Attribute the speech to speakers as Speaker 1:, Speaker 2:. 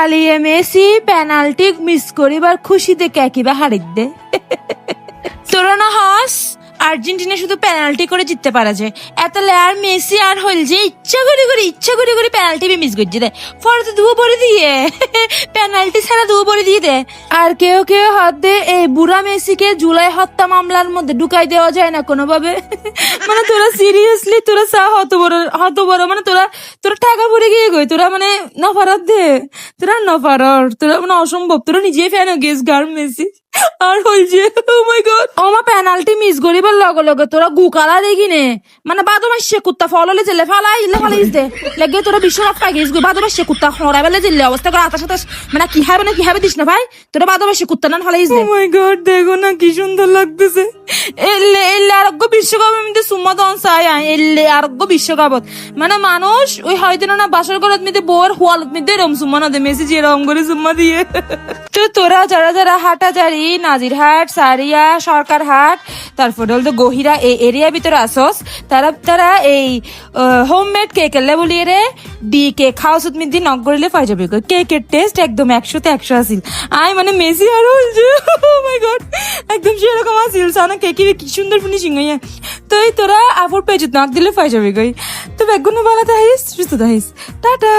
Speaker 1: কালিয়ে Messi penalty miss করিবার খুশিতে কিবা হারিয়ে দে তোরা না হাস আর্জেন্টিনা শুধু পেনাল্টি করে জিততে পারা যায় এত আর মেসি আর হইল যে ইচ্ছা করে পেনাল্টি মিস করছে দে পরে তো ধুয়ে পরে দিয়ে পেনাল্টি ছাড়া ধুয়ে পরে দিয়ে দে আর কেউ হাত দে এই বুড়া মেসিকে জুলাই হত্যা মামলার মধ্যে ঢুকাই দেওয়া যায় না কোনোভাবে মানে তোরা সিরিয়াসলি তোরা হত বড় মানে তোরা টাকা পড়ে গিয়ে গই তোরা মানে নফারত দে তোরা মানে অসম্ভব তোরা নিজে ফ্যান গেস গার মেসি আর হইছে ও মাই গড ওমা পেনাল্টি মিস করিবার লগে তোরা গুকালা দেখি নে মানে বাদো মাসে কুত্তা ফললে জেলে ফালাইস দে লাগে তোরা বিশ্বকাপ পাই গেছিস বাদো মাসে কুত্তা হরা বেলে জেলে অবস্থা করে আতাশ মানে কি হবে দিস না ভাই তোরা বাদো মাসে কুত্তা না ফালাইস দে ও মাই গড দেখো না কি সুন্দর লাগতেছে এলে আরোগ্য বিশ্বকাপ এমনিতে সুম্মা দন চাই এলে আরোগ্য বিশ্বকাপত মানে মানুষ ওই হয়তো না বাসর ঘরত মিতে বউয়ের হোয়ালত মিতে এরম সুম্মা না দে মেসি যে এরম করে সুম্মা দিয়ে তো তোরা যারা হাটাজারি নাজিরহাট সারিয়া সরকারহাট তারপরে হল তো গহিরা এই এরিয়ার ভিতরে আসস তারা এই হোমমেড কেক এলে বলি রে ডি কেক খাওয়া সুত মিদি নক করিলে পাই যাবে কেকের টেস্ট একদম 100-100 আসিল আই মানে মেসি আর হলছে ও মাই গড একদম সেরকম আসিল সানা কেকের কি সুন্দর ফিনিশিং হইয়া তো এই তোরা আফর পেজত নক দিলে পাই যাবে তো বেগুন বালা তাহিস সুস্থ তাহিস টাটা।